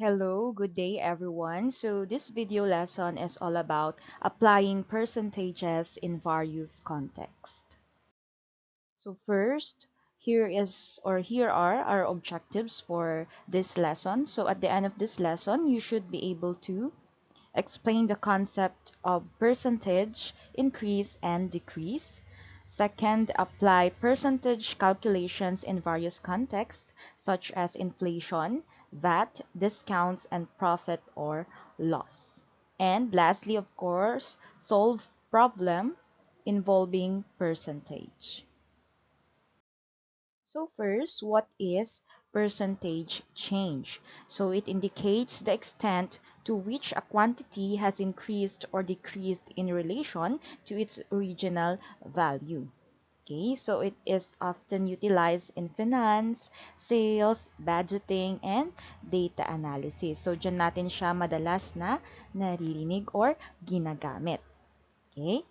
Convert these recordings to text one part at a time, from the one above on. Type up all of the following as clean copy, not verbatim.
Hello, good day everyone. So this video lesson is all about applying percentages in various contexts. So first, here are our objectives for this lesson. So at the end of this lesson, you should be able to explain the concept of percentage, increase and decrease. Second, apply percentage calculations in various contexts, such as inflation, VAT, discounts, and profit or loss. And lastly, of course, solve problem involving percentage. So first, what is percentage change? So it indicates the extent to which a quantity has increased or decreased in relation to its original value. Okay, so it is often utilized in finance, sales, budgeting, and data analysis. So dyan natin siya madalas na naririnig or ginagamit. Okay?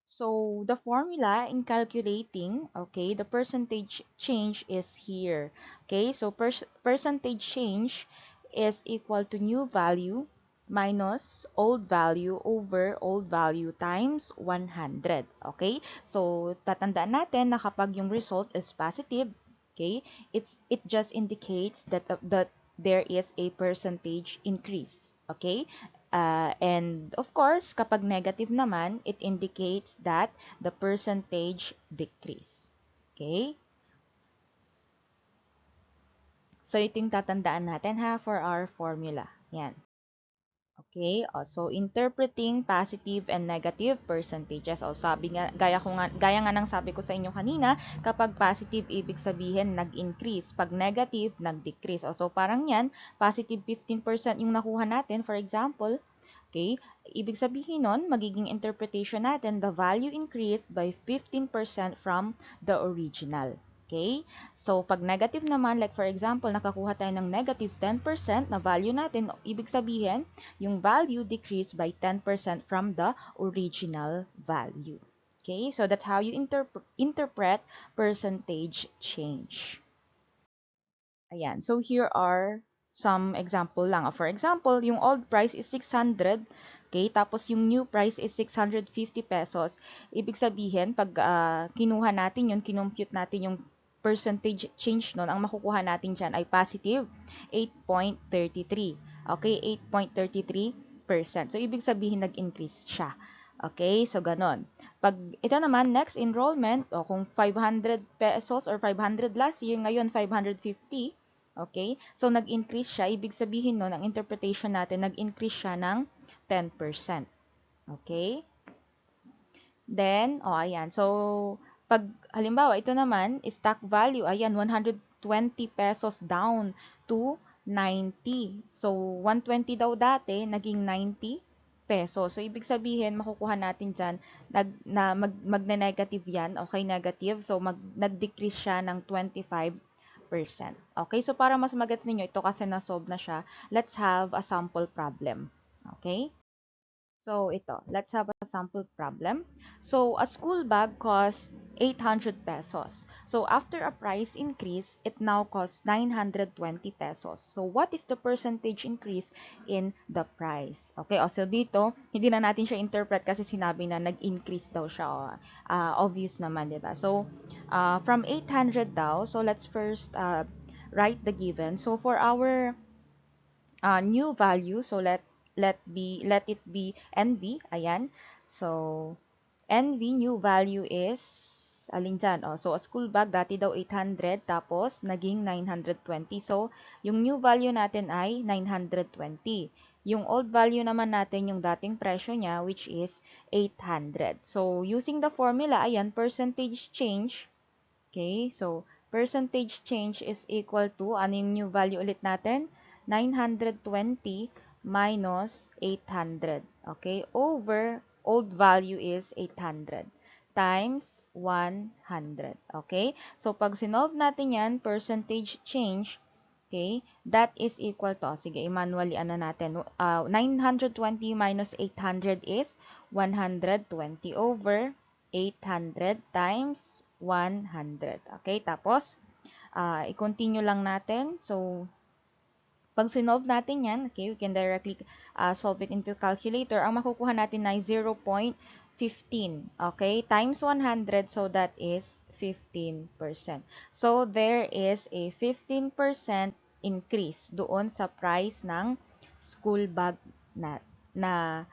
So the formula in calculating, okay, the percentage change is here. Okay, so percentage change is equal to new value minus old value over old value times 100. Okay, so tatandaan natin na kapag yung result is positive, okay, it just indicates that there is a percentage increase. Okay, and of course, kapag negative naman, it indicates that the percentage decrease. Okay? So, ito yung tatandaan natin ha for our formula. Yan. Okay, so interpreting positive and negative percentages. O sabi nga, gaya nga ng sabi ko sa inyo kanina, kapag positive, ibig sabihin nag-increase. Pag negative, nag-decrease. So parang yan, positive 15% yung nakuha natin, for example. Okay, ibig sabihin nun, magiging interpretation natin, the value increased by 15% from the original. Okay? So, pag negative naman, like for example, nakakuha tayo ng negative 10% na value natin, ibig sabihin, yung value decreased by 10% from the original value. Okay? So, that's how you interpret percentage change. Ayan. So, here are some example lang. For example, yung old price is 600, okay? Tapos yung new price is 650 pesos. Ibig sabihin, pag kinuha natin yun, kinompute natin yung percentage change nun, ang makukuha natin dyan ay positive 8.33. Okay? 8.33%. So, ibig sabihin, nag-increase siya. Okay? So, ganon. Pag ito naman, next enrollment, o kung 500 pesos or 500 last year, ngayon 550, okay? So, nag-increase siya. Ibig sabihin nun, ang interpretation natin, nag-increase siya ng 10%. Okay? Then, ayan. So, pag halimbawa, ito naman, stock value, ayan, 120 pesos down to 90. So, 120 daw dati, naging 90 pesos. So, ibig sabihin, makukuha natin dyan, magne-negative yan, okay, negative. So, nag-decrease siya ng 25%. Okay, so para mas magets ninyo, ito kasi na-solve na siya, let's have a sample problem. Okay? So, ito. Let's have a sample problem. So, a school bag costs 800 pesos. So, after a price increase, it now costs 920 pesos. So, what is the percentage increase in the price? Okay, so dito, hindi na natin siya interpret kasi sinabi na nag-increase daw siya. Obvious naman, di ba? So, from 800 daw, so let's first write the given. So, for our new value. So let it be NV. Ayan. So NV new value is alin dyan? Oh, so a school bag dati daw 800 tapos naging 920. So yung new value natin ay 920. Yung old value naman natin yung dating presyo niya which is 800. So using the formula, ayan, percentage change. Okay? So percentage change is equal to, ano yung new value ulit natin? 920 minus 800. Okay? Over old value is 800 times 100. Okay? So, pag sinolve natin yan, percentage change, okay, that is equal to, sige, manually ano natin, 920 minus 800 is 120 over 800 times 100. Okay? Tapos, i-continue lang natin. So, Pag sinolve natin yan, okay, we can directly solve it into calculator. Ang makukuha natin ay 0.15, okay, times 100, so that is 15%. So, there is a 15% increase doon sa price ng school bag na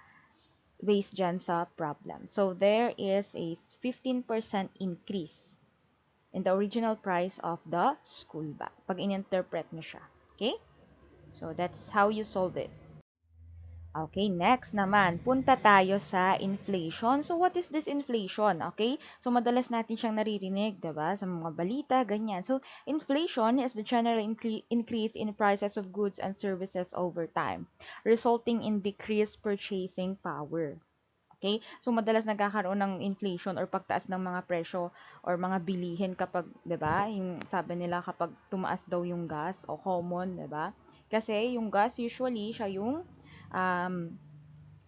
based dyan sa problem. So, there is a 15% increase in the original price of the school bag pag in-interpret nyo siya. Okay? So, that's how you solve it. Okay, next naman, punta tayo sa inflation. So, what is this inflation? Okay? So, madalas natin siyang naririnig, diba? Sa mga balita, ganyan. So, inflation is the general increase in prices of goods and services over time, resulting in decreased purchasing power. Okay? So, madalas nagkakaroon ng inflation or pagtaas ng mga presyo or mga bilihin kapag, 'di ba? Yung sabi nila kapag tumaas daw yung gas o common, 'di ba? Kasi yung gas usually um,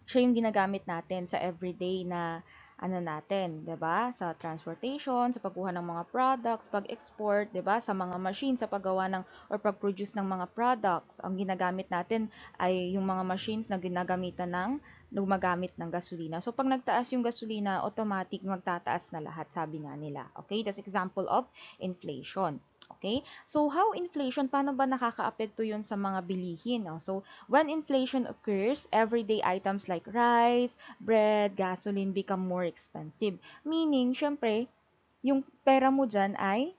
siya yung ginagamit natin sa everyday na ano natin, 'di ba? Sa transportation, sa pagkuha ng mga products, pag-export, 'di ba? Sa mga machines, sa paggawa ng or pag-produce ng mga products. Ang ginagamit natin ay yung mga machines na ginagamitan ng gumagamit ng gasolina. So pag nagtaas yung gasolina, automatic magtataas na lahat, sabi nga nila. Okay? That's example of inflation. Okay? So how inflation, paano ba nakakaapekto yun sa mga bilihin? No? So when inflation occurs, everyday items like rice, bread, gasoline become more expensive. Meaning, syempre, yung pera mo dyan ay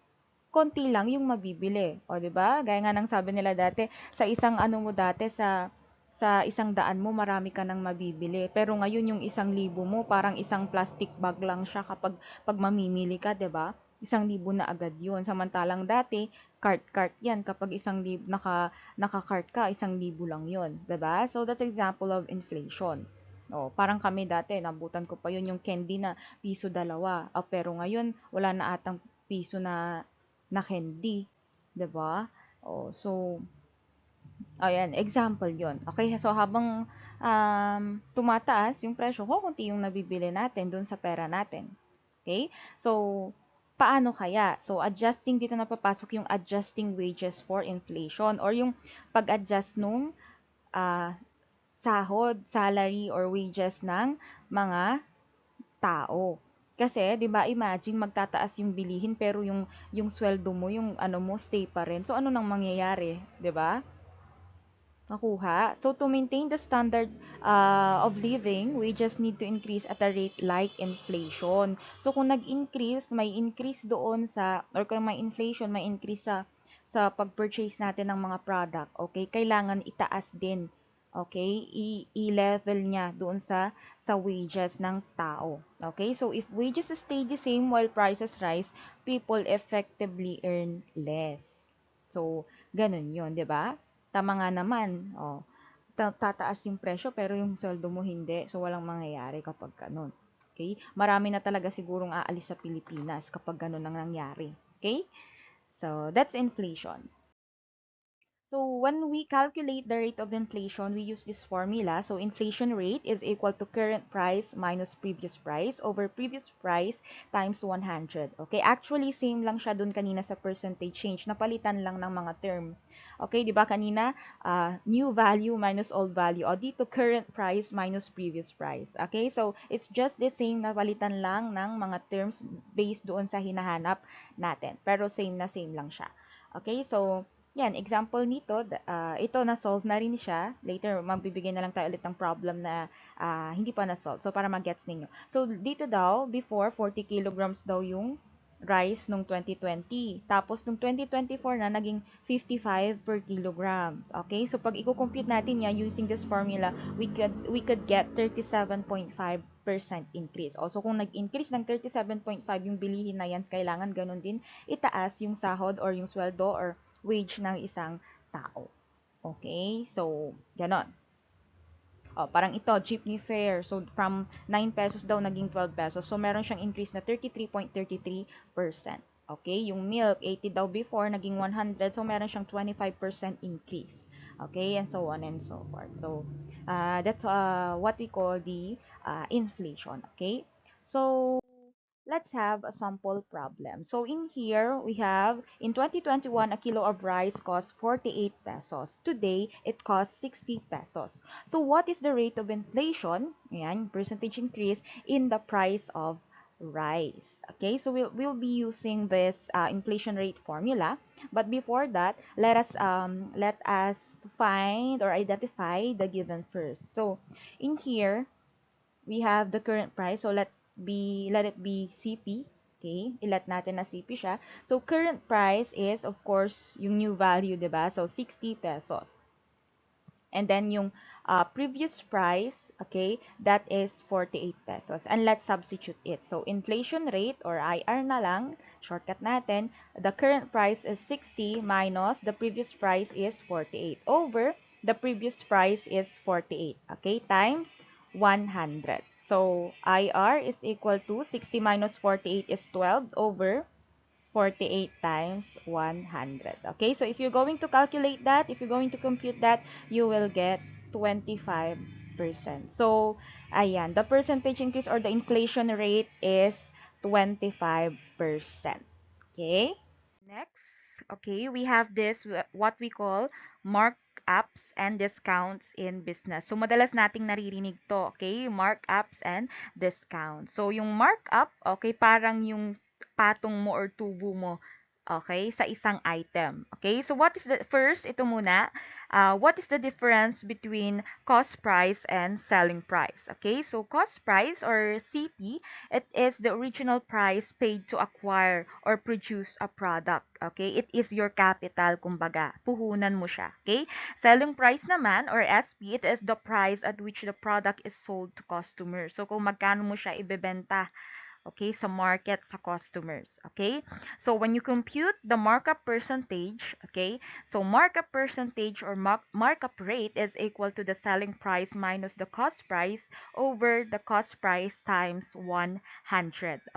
konti lang yung mabibili. O, di ba? Gaya nga ng sabi nila dati, sa isang ano mo dati, sa isang daan mo, marami ka nang mabibili. Pero ngayon, yung 1,000 mo, parang isang plastic bag lang siya pag mamimili ka, di ba? 1,000 na agad yun. Samantalang dati, cart yan. Kapag 1,000, naka-cart ka, 1,000 lang yun. Diba? So, that's example of inflation. O, parang kami dati, nabutan ko pa yun yung candy na piso dalawa. O, pero ngayon, wala na atang piso na candy. 'Di ba? Oh, so ayan, example 'yon. Okay, so habang tumataas yung presyo, kukunti yung nabibili natin dun sa pera natin. Okay? So, paano kaya? So, adjusting dito na papasok yung adjusting wages for inflation or yung pag-adjust nung ah, sahod, salary or wages ng mga tao. Kasi 'di ba imagine magtataas yung bilihin pero yung sweldo mo, yung ano mo stay pa rin. So ano nang mangyayari, 'di ba? Makuha. So to maintain the standard of living, wages need to increase at a rate like inflation. So kung nag-increase, may increase doon sa or kung may inflation, may increase sa pag-purchase natin ng mga product, okay? Kailangan itaas din. Okay? I-level niya doon sa wages ng tao. Okay? So if wages stay the same while prices rise, people effectively earn less. So, ganun 'yon, 'di ba? Tama nga naman, oh, tataas yung presyo pero yung sweldo mo hindi. So, walang mangyayari kapag gano'n. Okay? Marami na talaga sigurong aalis sa Pilipinas kapag gano'n ang nangyari. Okay? So, that's inflation. So when we calculate the rate of inflation, we use this formula. So inflation rate is equal to current price minus previous price over previous price times 100. Okay, actually same lang siya dun kanina sa percentage change. Napalitan lang ng mga term. Okay, di ba kanina new value minus old value. O dito current price minus previous price. Okay, so it's just the same, napalitan lang ng mga terms based doon sa hinahanap natin. Pero same lang siya. Okay, so yan, example nito, ito na-solve na rin siya. Later, magbibigay na lang tayo ulit ng problem na hindi pa na-solve. So, para mag-gets ninyo. So, dito daw, before, 40 kilograms daw yung rice nung 2020. Tapos, nung 2024 na, naging 55 per kilograms. Okay? So, pag i-compute natin yan using this formula, we could get 37.5% increase. Also, kung nag-increase ng 37.5 yung bilihin na yan, kailangan ganun din itaas yung sahod or yung sweldo or wage ng isang tao. Okay? So, ganon. Oh, parang ito, jeepney fare. So, from 9 pesos daw naging 12 pesos. So, meron siyang increase na 33.33%. Okay? Yung milk, 80 daw before, naging 100. So, meron siyang 25% increase. Okay? And so on and so forth. So, that's what we call the inflation. Okay? So, Let's have a sample problem. So in here, we have, in 2021, a kilo of rice cost 48 pesos. Today, it costs 60 pesos. So what is the rate of inflation, ayan, percentage increase, in the price of rice? Okay, so we'll be using this inflation rate formula. But before that, let us find or identify the given first. So in here, we have the current price. So let it be CP. Okay? Ilat natin na CP siya. So current price is of course yung new value, 'di ba? So 60 pesos. And then yung previous price, okay, that is 48 pesos. And let's substitute it. So inflation rate or IR na lang, shortcut natin, the current price is 60 minus the previous price is 48 over the previous price is 48, okay, times 100. So IR is equal to 60 minus 48 is 12 over 48 times 100. Okay, so if you're going to calculate that, if you're going to compute that, you will get 25%. So, ayan, the percentage increase or the inflation rate is 25%. Okay? Next, okay, we have this what we call markups and discounts in business. So madalas nating naririnig to, okay? Markups and discounts. So yung markup, okay, parang yung patong mo or tubo mo, okay, sa isang item. Okay? So what is the first, ito muna, what is the difference between cost price and selling price? Okay? So cost price or CP, it is the original price paid to acquire or produce a product. Okay? It is your capital, kumbaga. Puhunan mo siya. Okay? Selling price naman or SP, it is the price at which the product is sold to customers. So kung magkano mo siya ibebenta, okay, sa market, sa customers, okay? So when you compute the markup percentage, okay, so markup percentage or markup rate is equal to the selling price minus the cost price over the cost price times 100.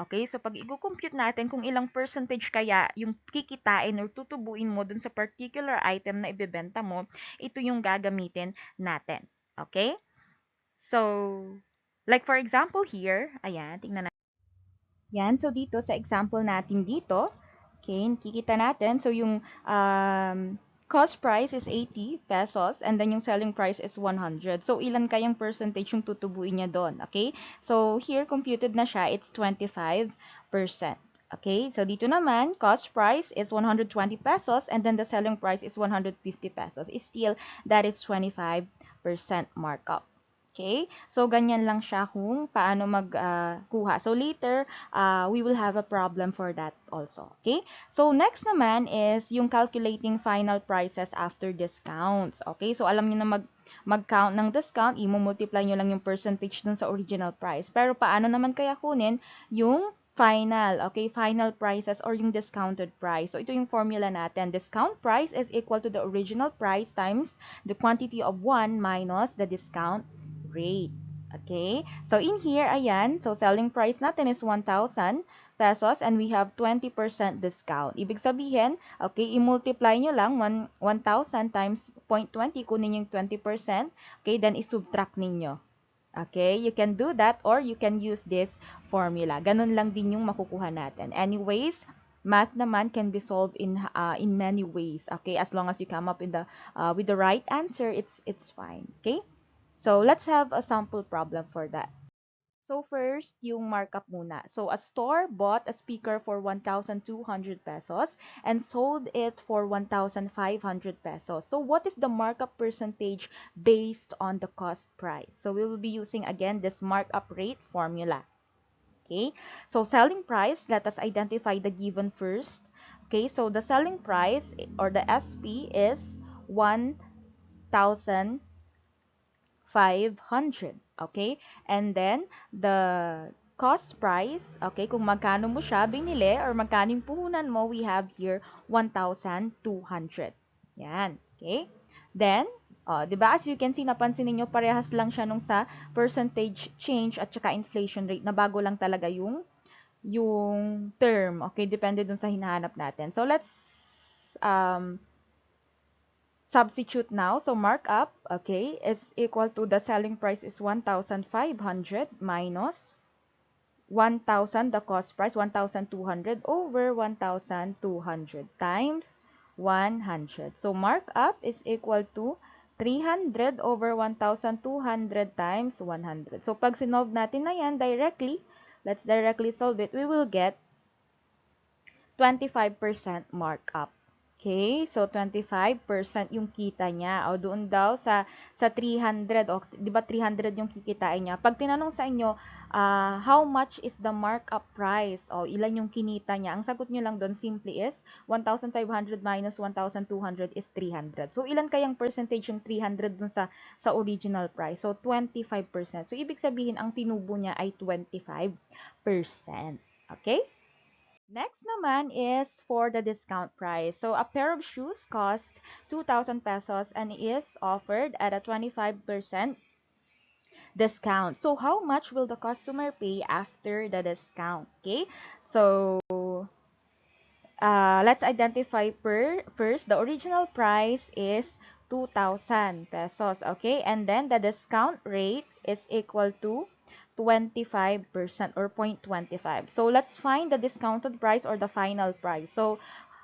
Okay, so pag i-compute natin kung ilang percentage kaya yung kikitain or tutubuin mo dun sa particular item na ibebenta mo, ito yung gagamitin natin. Okay? So, like for example here, ayan, tingnan. Yan, so dito sa example natin dito, okay, kikita natin, so yung cost price is 80 pesos and then yung selling price is 100. So ilan kayang percentage yung tutubuin niya doon, okay? So here computed na siya, it's 25%. Okay, so dito naman, cost price is 120 pesos and then the selling price is 150 pesos. Still, that is 25% markup. Okay? So, ganyan lang siya kung paano magkuha. So, later, we will have a problem for that also. Okay? So, next naman is yung calculating final prices after discounts. Okay? So, alam niyo na mag-count ng discount, i-multiply nyo lang yung percentage dun sa original price. Pero, paano naman kaya kunin yung final, okay, final prices or yung discounted price. So, ito yung formula natin. Discount price is equal to the original price times the quantity of 1 minus the discount rate. Okay? So, in here, ayan, so selling price natin is 1,000 pesos and we have 20% discount. Ibig sabihin, okay, i-multiply nyo lang 1,000 times 0.20, kunin yung 20%, okay, then i-subtract ninyo. Okay, you can do that or you can use this formula. Ganun lang din yung makukuha natin. Anyways, math naman can be solved in many ways. Okay, as long as you come up with the right answer, it's fine. Okay, so let's have a sample problem for that. So first, yung markup muna. So a store bought a speaker for 1,200 pesos and sold it for 1,500 pesos. So what is the markup percentage based on the cost price? So we will be using again this markup rate formula. Okay? So selling price, let us identify the given first. Okay? So the selling price or the SP is 1,000 500. Okay? And then, the cost price, okay, kung magkano mo siya binili or magkano yung puhunan mo, we have here 1,200. Yan. Okay? Then, di ba, as you can see, napansin niyo parehas lang siya nung sa percentage change at saka inflation rate na bago lang talaga yung term. Okay? Depende dun sa hinahanap natin. So, let's um, substitute now. So markup, okay, is equal to the selling price is 1,500 minus 1,000, the cost price, 1,200 over 1,200 times 100. So markup is equal to 300 over 1,200 times 100. So pag sinolve natin na yan directly, let's directly solve it, we will get 25% markup. Okay, so 25% yung kita niya. O doon daw sa 300, o 'di ba 300 yung kikitain niya. Pag tinanong sa inyo, how much is the markup price? O ilan yung kinita niya? Ang sagot niyo lang doon simply is 1,500 minus 1,200 is 300. So ilan kayang percentage yung 300 dun sa original price? So 25%. So ibig sabihin ang tinubo niya ay 25%. Okay? Next naman is for the discount price. So a pair of shoes cost 2,000 pesos and is offered at a 25% discount. So how much will the customer pay after the discount? Okay? So let's identify first the original price is 2,000 pesos, okay? And then the discount rate is equal to 25% or 0.25. So let's find the discounted price or the final price. So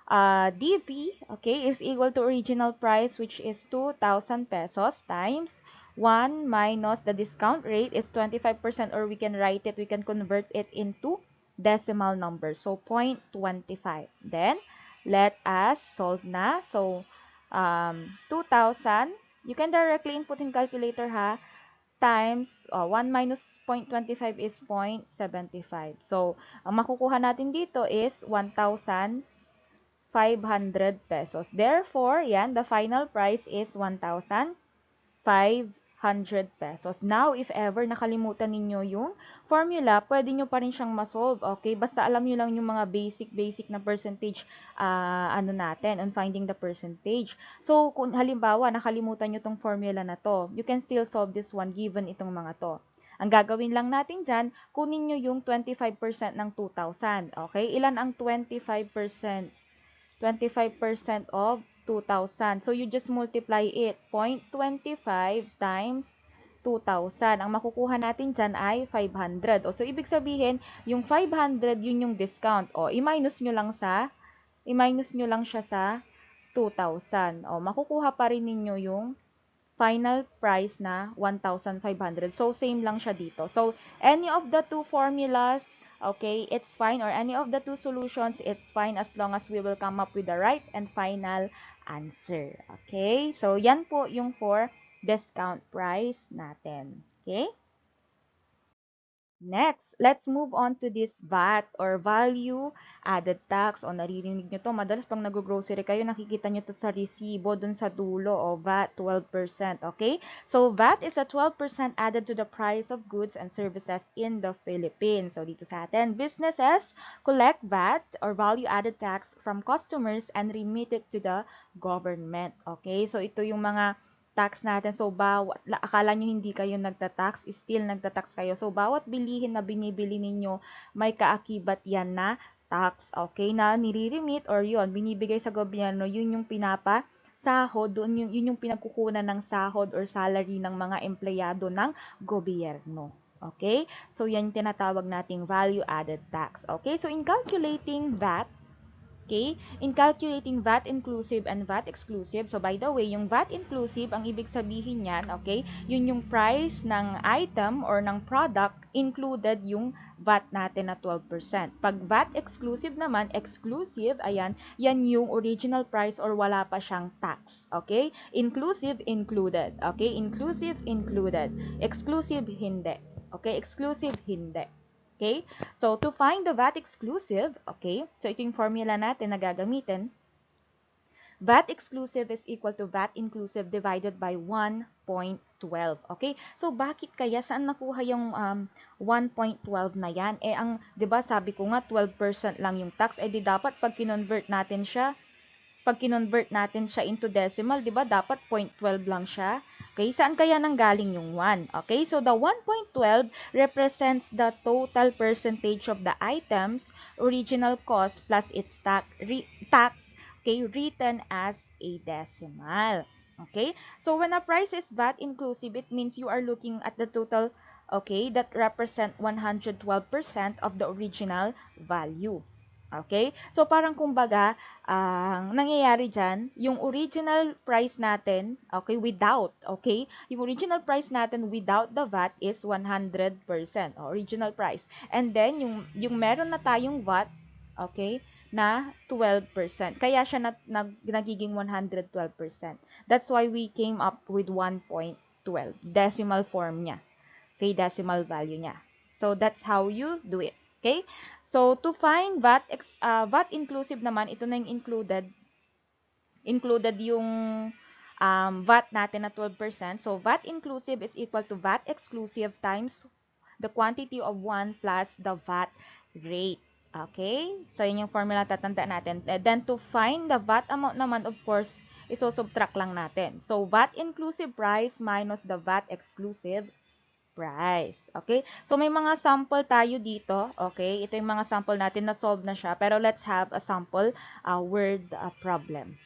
DP, okay, is equal to original price, which is 2,000 pesos times 1 minus the discount rate is 25%, or we can write it, we can convert it into decimal number. So 0.25. Then let us solve na. So 2,000, you can directly input in calculator ha, times 1 minus 0.25 is 0.75. So ang makukuha natin dito is 1,500 pesos. Therefore, yan, the final price is 1,500 pesos. Now, if ever nakalimutan ninyo yung formula, pwede nyo pa rin siyang masolve. Okay? Basta alam nyo lang yung mga basic na percentage natin on finding the percentage. So, kung halimbawa, nakalimutan nyo tong formula na to, you can still solve this one given itong mga to. Ang gagawin lang natin dyan, kunin nyo yung 25% ng 2,000. Okay? Ilan ang 25%? 25% of 2,000. So, you just multiply it. 0.25 times 2,000. Ang makukuha natin dyan ay 500. O, so, ibig sabihin, yung 500, yun yung discount. O, i-minus nyo lang siya sa 2,000. O, makukuha pa rin ninyo yung final price na 1,500. So, same lang siya dito. So, any of the two formulas, okay, it's fine, or any of the two solutions, it's fine as long as we will come up with the right and final answer. Okay? So, yan po yung for discount price natin. Okay? Next, let's move on to this VAT or value added tax. O naririnig nyo to, madalas pag nag-grocery kayo, nakikita nyo to sa resibo dun sa dulo, o VAT 12%. Okay? So VAT is a 12% added to the price of goods and services in the Philippines. So dito sa atin, businesses collect VAT or value added tax from customers and remit it to the government. Okay? So ito yung mga tax natin. So, akala nyo hindi kayo nagtatax, still nagtatax kayo. So, bawat bilihin na binibili ninyo, may kaakibat yan na tax, okay, na nire-remit or yun, binibigay sa gobyerno, yun yung sahod, yun yung pinagkukunan ng sahod or salary ng mga empleyado ng gobyerno. Okay? So, yan yung tinatawag nating value-added tax. Okay? So, in calculating VAT, okay? In calculating VAT inclusive and VAT exclusive, so by the way, yung VAT inclusive, ang ibig sabihin yan, okay, yun yung price ng item or ng product, included yung VAT natin na 12%. Pag VAT exclusive naman, exclusive, ayan, yan yung original price or wala pa siyang tax, okay? Inclusive, included, okay? Inclusive, included. Exclusive, hindi. Okay? Exclusive, hindi. Okay? So, to find the VAT exclusive, okay, so ito yung formula natin na gagamitin. VAT exclusive is equal to VAT inclusive divided by 1.12. Okay? So, bakit kaya? Saan nakuha yung 1.12 na yan? Eh, 'di ba sabi ko nga, 12% lang yung tax. Eh, di dapat pag kinonvert natin siya, into decimal, 'di ba? Dapat 0.12 lang siya. Okay, saan kaya nanggaling yung 1? Okay, so the 1.12 represents the total percentage of the item's original cost plus its tax, okay, written as a decimal. Okay, so when a price is VAT inclusive, it means you are looking at the total okay, that represent 112% of the original value. Okay? So, parang kumbaga, ang nangyayari dyan, yung original price natin, okay, yung original price natin without the VAT is 100%, original price. And then, yung meron na tayong VAT, okay, na 12%. Kaya siya nagiging 112%. That's why we came up with 1.12, decimal form niya. Okay, decimal value niya. So, that's how you do it. Okay? So, to find VAT inclusive naman, ito na yung included yung VAT natin na 12%. So, VAT inclusive is equal to VAT exclusive times the quantity of 1 plus the VAT rate. Okay? So, yun yung formula tatanda natin. Then, to find the VAT amount naman, of course, iso-subtract lang natin. So, VAT inclusive price minus the VAT exclusive price. Okay? So, may mga sample tayo dito. Okay? Ito yung mga sample natin na solve na siya. Pero let's have a sample word problem.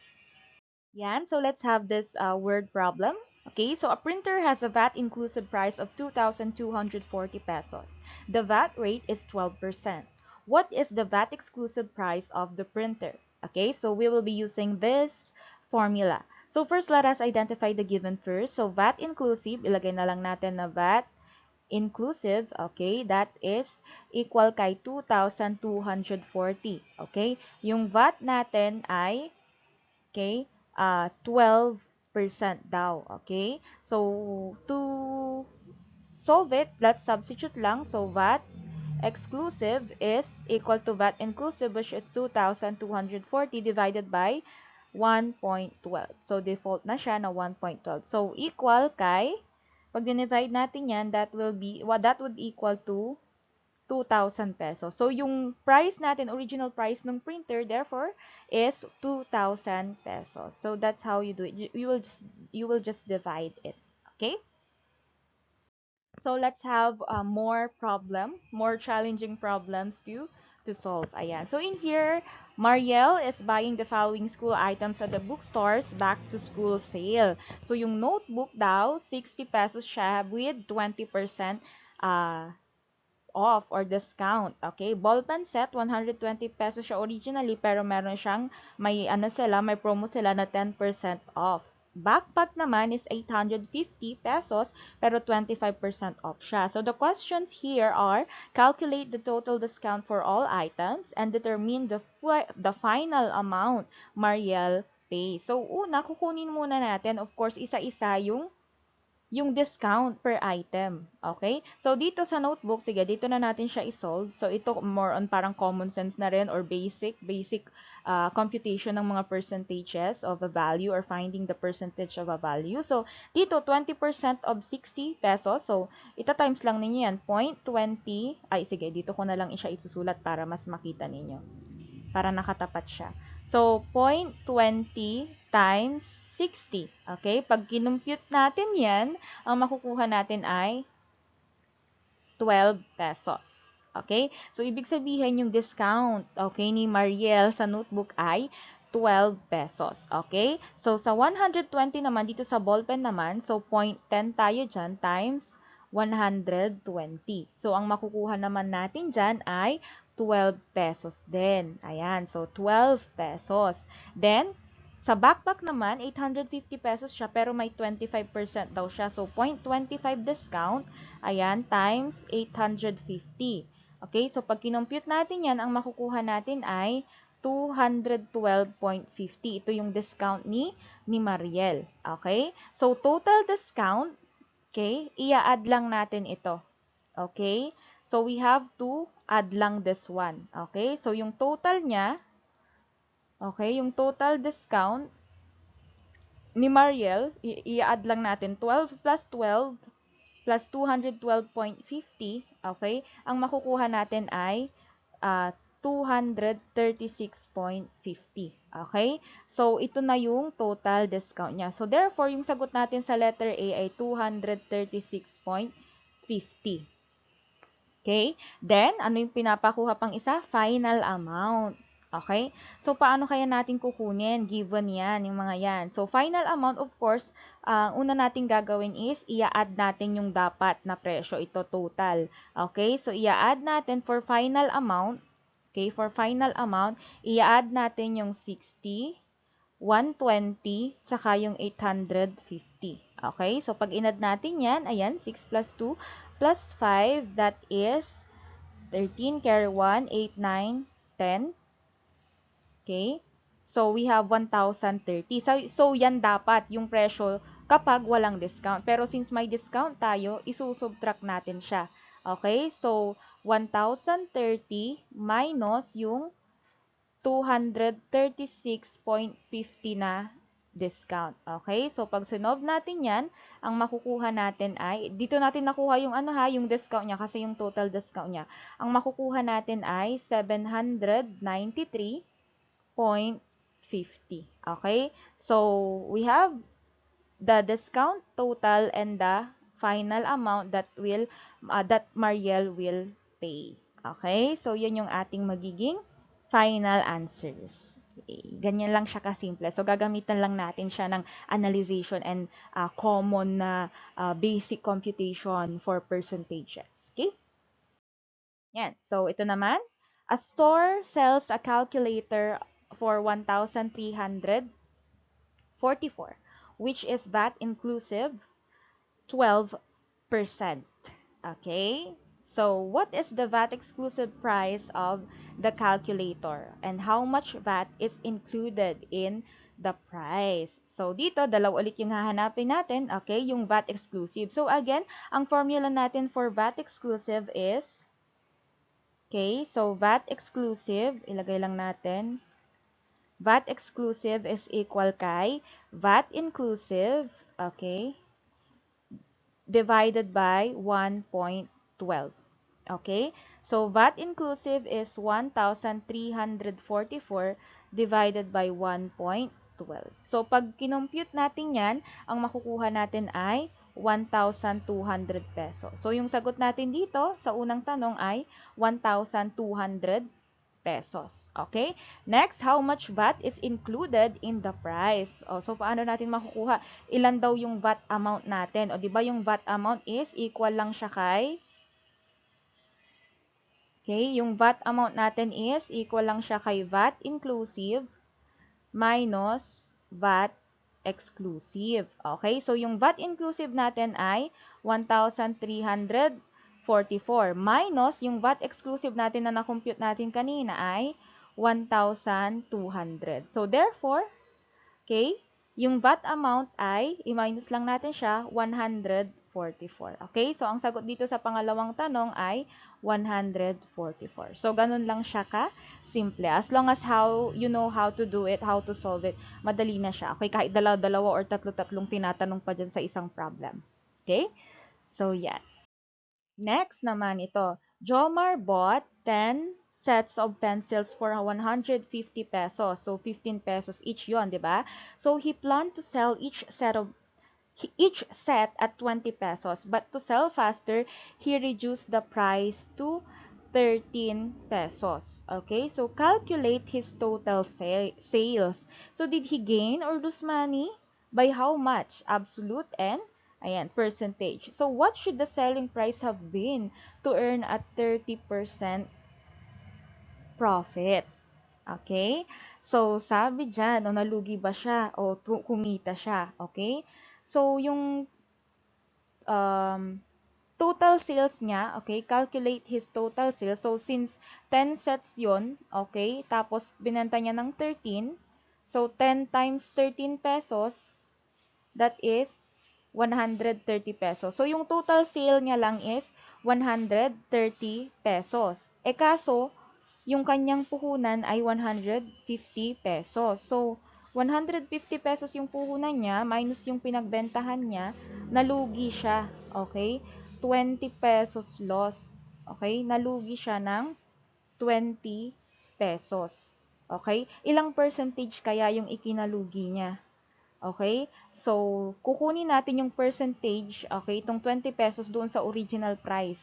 Yan. So, let's have this word problem. Okay? So, a printer has a VAT inclusive price of 2,240 pesos. The VAT rate is 12%. What is the VAT exclusive price of the printer? Okay? So, we will be using this formula. So, first, let us identify the given first. So, VAT inclusive, ilagay na lang natin na VAT inclusive, okay, that is equal kay 2,240, okay? Yung VAT natin ay, okay, 12% daw, okay? So, to solve it, let's substitute lang. So, VAT exclusive is equal to VAT inclusive, which is 2,240 divided by 1.12. So, default na siya na 1.12. So, equal kay, pag dinivide natin yan, that would equal to 2,000 pesos. So, yung price natin, original price ng printer, therefore, is 2,000 pesos. So, that's how you do it. You will just divide it. Okay? So, let's have more challenging problems to solve. Ayan. So, in here, Mariel is buying the following school items at the bookstore's back-to-school sale. So, yung notebook daw, 60 pesos siya with 20% off or discount. Okay? Ballpen set, 120 pesos siya originally, pero meron siyang, may promo sila na 10% off. Backpack naman is 850 pesos, pero 25% off siya. So, the questions here are, calculate the total discount for all items and determine the final amount Mariel pays. So, una, kukunin muna natin, of course, isa-isa yung discount per item. Okay? So, dito sa notebook, sige, dito na natin siya isolve. So, ito more on parang common sense na rin or basic computation ng mga percentages of a value or finding the percentage of a value. So, dito, 20% of 60 pesos. So, ita times lang ninyo yan. 0.20, ay sige, dito ko na lang siya isusulat para mas makita ninyo. Para nakatapat siya. So, 0.20 times 60. Okay? Pag kinumpute natin yan, ang makukuha natin ay 12 pesos. Okay? So, ibig sabihin yung discount, okay, ni Mariel sa notebook ay 12 pesos. Okay? So, sa 120 naman, dito sa ballpen naman, so 0.10 tayo dyan times 120. So, ang makukuha naman natin dyan ay 12 pesos din. Ayan. So, 12 pesos. Then, sa backpack naman, 850 pesos siya, pero may 25% daw siya. So, 0.25 discount, ayan, times 850. Okay, so pag kinompute natin yan, ang makukuha natin ay 212.50. Ito yung discount ni Mariel. Okay, so total discount, okay, i-add lang natin ito. Okay, so we have to add lang this one. Okay, so yung total niya, okay, yung total discount ni Mariel, i-add lang natin 12 plus 12 plus 212.50, okay? Ang makukuha natin ay 236.50, okay? So, ito na yung total discount niya. So, therefore, yung sagot natin sa letter A ay 236.50. Okay? Then, ano yung pinapakuha pang isa? Final amount. Okay? So, paano kaya natin kukunin? Given yan, yung mga yan. So, final amount, of course, una natin gagawin is, i-add natin yung dapat na presyo. Ito, total. Okay? So, i-add natin for final amount. Okay? For final amount, i-add natin yung 60, 120, tsaka yung 850. Okay? So, pag inad natin yan, ayan, 6 plus 2 plus 5, that is 13, carry 1, 8, 9, 10. Okay? So, we have 1,030. So, yan dapat yung presyo kapag walang discount. Pero since may discount tayo, isusubtract natin siya. Okay? So, 1,030 minus yung 236.50 na discount. Okay? So, pag sinob natin yan, ang makukuha natin ay, dito natin nakuha yung ano ha, yung discount niya kasi yung total discount niya. Ang makukuha natin ay 793.50. Okay? So, we have the discount total and the final amount that Mariel will pay. Okay? So, yun yung ating magiging final answers. Okay. Ganyan lang siya kasimple. So, gagamitan lang natin siya ng analyzation and common na basic computation for percentages. Okay? Yan. So, ito naman. A store sells a calculator for 1,344, which is VAT inclusive 12%. Okay? So, what is the VAT exclusive price of the calculator and how much VAT is included in the price? So, dito, dalawa ulit yung hahanapin natin. Okay? Yung VAT exclusive. So, again, ang formula natin for VAT exclusive is, okay, so VAT exclusive, ilagay lang natin, VAT exclusive is equal kay VAT inclusive, okay, divided by 1.12. Okay? So, VAT inclusive is 1,344 divided by 1.12. So, pag kinompute natin yan, ang makukuha natin ay 1,200 pesos. So, yung sagot natin dito sa unang tanong ay 1,200 pesos. Okay? Next, how much VAT is included in the price? O, so, paano natin makukuha? Ilan daw yung VAT amount natin? O, di ba yung VAT amount is equal lang siya kay, okay, yung VAT amount natin is equal lang siya kay VAT inclusive minus VAT exclusive. Okay? So, yung VAT inclusive natin ay 1,344 minus yung VAT exclusive natin na na-compute natin kanina ay 1,200. So, therefore, okay, yung VAT amount ay, i-minus lang natin siya, 144. Okay? So, ang sagot dito sa pangalawang tanong ay 144. So, ganun lang siya ka-simple. As long as you know how to do it, how to solve it, madali na siya. Okay? Kahit dalawa-dalawa or tatlo-tatlong tinatanong pa dyan sa isang problem. Okay? So, yan. Next naman ito. Jomar bought 10 sets of pencils for 150 pesos. So, 15 pesos each yon, di ba? So, he planned to sell each set at 20 pesos. But to sell faster, he reduced the price to 13 pesos. Okay? So, calculate his total sales. So, did he gain or lose money? By how much? Absolute and ayan, percentage. So, what should the selling price have been to earn a 30% profit? Okay? So, sabi dyan, o nalugi ba siya o kumita siya? Okay? So, yung total sales niya, okay, calculate his total sales. So, since 10 sets yon, okay, tapos binenta niya ng 13, so 10 times 13 pesos, that is 130 pesos. So, yung total sale niya lang is 130 pesos. E kaso, yung kanyang puhunan ay 150 pesos. So, 150 pesos yung puhunan niya minus yung pinagbentahan niya, nalugi siya. Okay? 20 pesos loss. Okay? Nalugi siya ng 20 pesos. Okay? Ilang percentage kaya yung ikinalugi niya? Okay? So, kukunin natin yung percentage, okay, itong 20 pesos doon sa original price.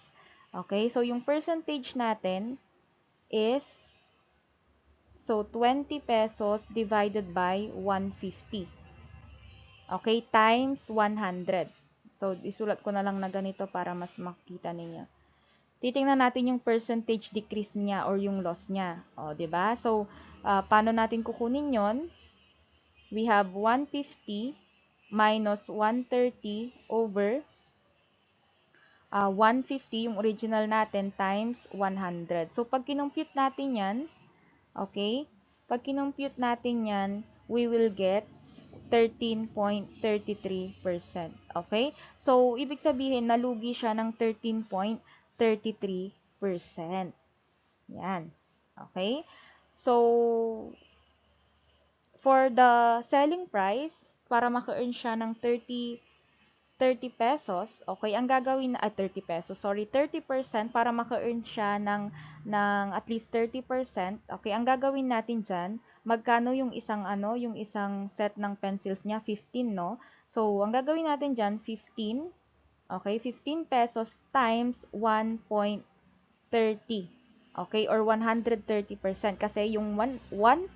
Okay? So, yung percentage natin is So, 20 pesos divided by 150. Okay, times 100. So, isulat ko na lang na ganito para mas makita ninyo. Titingnan natin yung percentage decrease niya or yung loss niya. O, 'di ba? So, paano natin kukunin 'yon? We have 150 minus 130 over 150 yung original natin times 100. So, pag kinompute natin yan, okay, pag kinompute natin yan, we will get 13.33%. Okay? So, ibig sabihin, nalugi siya ng 13.33%. Yan. Okay? So, for the selling price, para maka-earn siya ng 30 pesos, okay, ang gagawin, 30 pesos, sorry, 30% para maka-earn siya ng at least 30%, okay, ang gagawin natin dyan, magkano yung yung isang set ng pencils niya, 15, no? So, ang gagawin natin dyan, 15, okay, 15 pesos times 1.30, okay, or 130%, kasi yung 100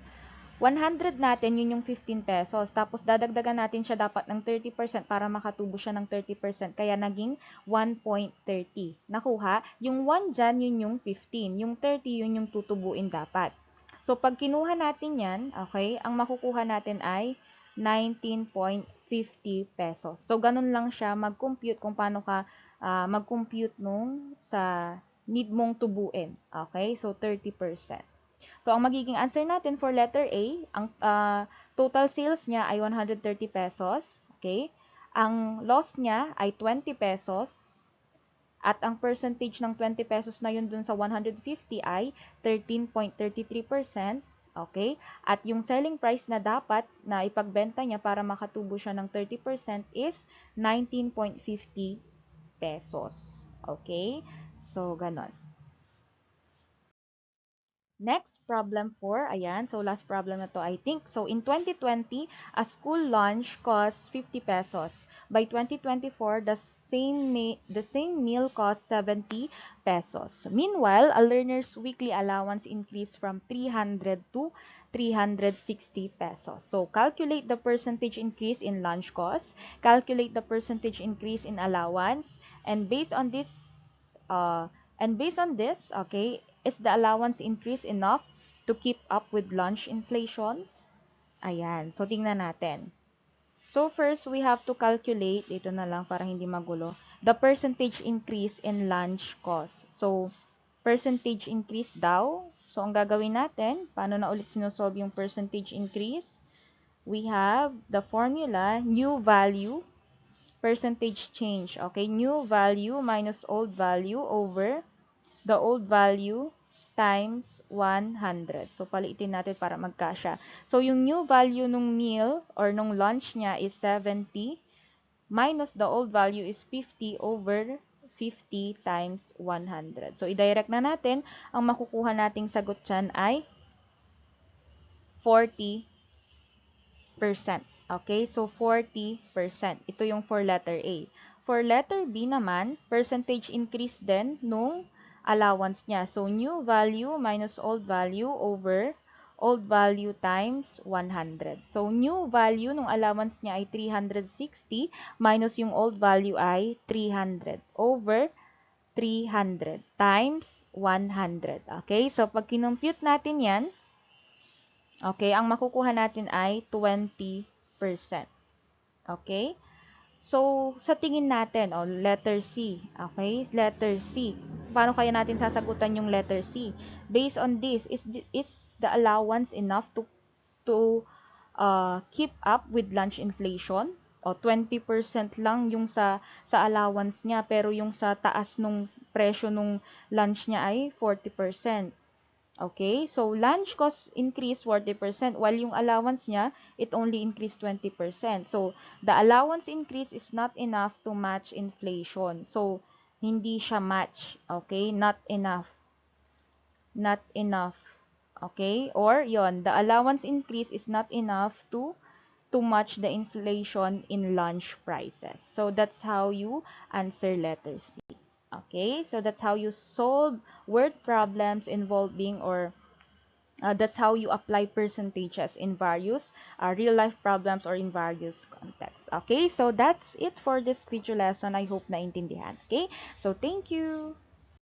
natin, yun yung 15 pesos. Tapos, dadagdagan natin siya dapat ng 30% para makatubo siya ng 30%. Kaya, naging 1.30. Nakuha? Yung 1 dyan, yun yung 15. Yung 30, yun yung tutubuin dapat. So, pag kinuha natin yan, okay, ang makukuha natin ay 19.50 pesos. So, ganun lang siya mag-compute kung paano ka mag-compute nung sa need mong tubuin. Okay? So, 30%. So, ang magiging answer natin for letter A, ang total sales niya ay 130 pesos. Okay? Ang loss niya ay 20 pesos. At ang percentage ng 20 pesos na yun dun sa 150 ay 13.33%. Okay? At yung selling price na dapat na ipagbenta niya para makatubo siya ng 30% is 19.50 pesos. Okay? So, ganon. Next, problem 4. Ayan. So, last problem na to, I think. So, in 2020, a school lunch costs 50 pesos. By 2024, the same meal costs 70 pesos. Meanwhile, a learner's weekly allowance increased from 300 to 360 pesos. So, calculate the percentage increase in lunch costs, calculate the percentage increase in allowance, and based on this, okay, is the allowance increase enough to keep up with lunch inflation? Ayan. So, tingnan natin. So, first, we have to calculate, ito na lang para hindi magulo, the percentage increase in lunch cost. So, percentage increase daw. So, ang gagawin natin, paano na ulit sinosolve yung percentage increase? We have the formula, new value, percentage change. Okay, new value minus old value over the old value times 100. So, paliitin natin para magkasya. So, yung new value nung meal or nung lunch niya is 70 minus the old value is 50 over 50 times 100. So, i-direct na natin. Ang makukuha nating sagot dyan ay 40%. Okay? So, 40%. Ito yung for letter A. For letter B naman, percentage increase din nung allowance niya. So, new value minus old value over old value times 100. So, new value nung allowance niya ay 360 minus yung old value ay 300 over 300 times 100. Okay? So, pag kinompute natin yan, okay, ang makukuha natin ay 20%. Okay? So, sa tingin natin, letter C. Okay? Letter C. Paano kaya natin sasagutan yung letter C? Based on this, is the allowance enough to keep up with lunch inflation? O 20% lang yung sa allowance niya, pero yung sa taas nung presyo nung lunch niya ay 40%. Okay, so lunch cost increased 40%, while yung allowance niya, it only increased 20%. So, the allowance increase is not enough to match inflation. So, hindi siya match. Okay, not enough. Not enough. Okay, or yon, the allowance increase is not enough to match the inflation in lunch prices. So, that's how you answer letter C. Okay, so that's how you solve word problems involving or That's how you apply percentages in various real life problems or in various contexts. Okay, so that's it for this video lesson. I hope naintindihan. Okay, so thank you.